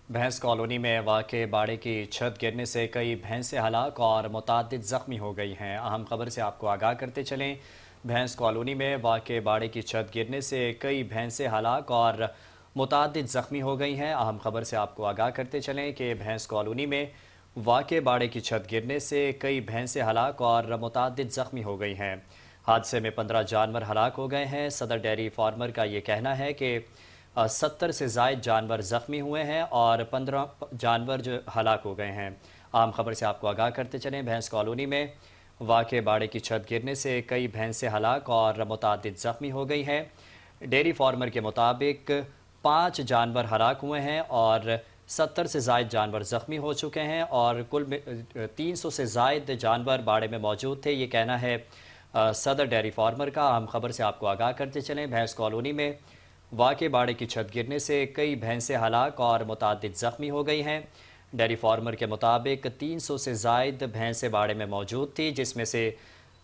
भैंस कॉलोनी में वाक़ बाड़े की छत गिरने से कई भैंसें हलाक और मुतअद्दिद ज़ख्मी हो गई हैं। अहम खबर से आपको आगाह करते चलें। भैंस कॉलोनी में वाक़ बाड़े की छत गिरने से कई भैंसें हलाक और मुतअद्दिद ज़ख्मी हो गई हैं। अहम खबर से आपको आगाह करते चलें कि भैंस कॉलोनी में वाक़ बाड़े की छत गिरने से कई भैंसें हलाक और मुतअद्दिद ज़ख्मी हो गई हैं। हादसे में 15 जानवर हलाक हो गए हैं। सदर डेयरी फार्मर का ये कहना है कि 70 से ज़ायद जानवर ज़ख्मी हुए हैं और 15 जानवर जो हलाक हो गए हैं। आम खबर से आपको आगाह करते चलें। भैंस कॉलोनी में वाक़ बाड़े की छत गिरने से कई भैंसें हलाक और मुतअद्दिद ज़ख्मी हो गई हैं। डेयरी फार्मर के मुताबिक 5 जानवर हलाक हुए हैं और 70 से ज़ायद जानवर ज़ख्मी हो चुके हैं और कुल 300 से ज़ायद जानवर बाड़े में मौजूद थे। ये कहना है सदर डेयरी फार्मर का। अहम खबर से आपको आगाह करते चलें। भैंस कॉलोनी में वाक़ बाड़े की छत गिरने से कई भैंसें हलाक और मुतअद्दिद ज़ख्मी हो गई हैं। डेयरी फार्मर के मुताबिक 300 से ज़ायद भैंसें बाड़े में मौजूद थी, जिसमें से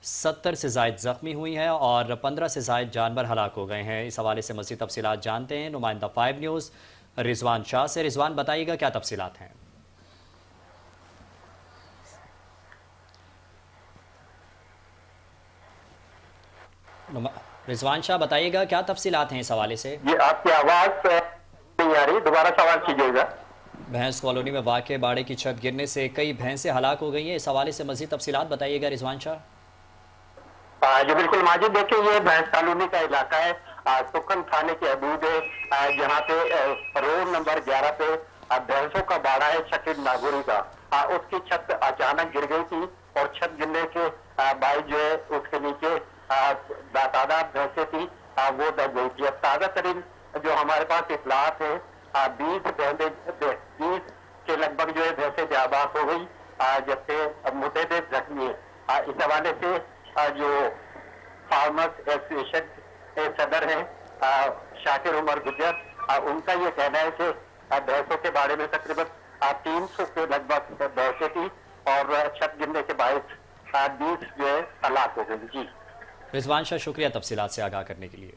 70 से ज़ायद ज़ख्मी हुई हैं और 15 से ज़ायद जानवर हलाक हो गए हैं। इस हवाले से मज़ीद तफ़सीलात जानते हैं नुमाइंदा 5 न्यूज़ रिजवान शाह से। रिजवान, बताइएगा क्या तफ़सीलात हैं? रिजवान शाह, बताइएगा क्या तफ़सीलात हैं इस हवाले से? ये आपकी आवाज़ नहीं आ रही, दोबारा सवाल कीजिएगा। भैंस कॉलोनी में वाक़ बाड़े की छत गिरने से कई भैंसें हलाक हो गई हैं। इस हवाले से मज़ीद तफ़सीलात बताइएगा रिजवान शाह। जी बिल्कुल माजिद, देखिए ये भैंस कॉलोनी का इलाका है, सुकन थाने के हदूद है, जहाँ पे रोड नंबर 11 पे भैंसों का बाड़ा है शकील नागौरी का। उसकी छत अचानक गिर गई थी और छत गिरने के बाद जो है उसके नीचे तादाद भैंसें थी वो दब गई थी। अब ताज़ा तरीन जो हमारे पास इतलात है 20 के लगभग जो है भैंसें जाबाज हो गई, जबकि मुतअद्दिद जख्मी है। इस हवाले से जो फार्मर्स एसोसिएशन के सदर हैं शाकिर उमर गुजर, उनका ये कहना है कि भैंसों के बारे में तकरीबन 300 के लगभग भैंसें थी और छत गिरने के बायस 20 जो है हलाक हो गई। जी रिजवान शाह, शुक्रिया तफ़सीलात से आगाह करने के लिए।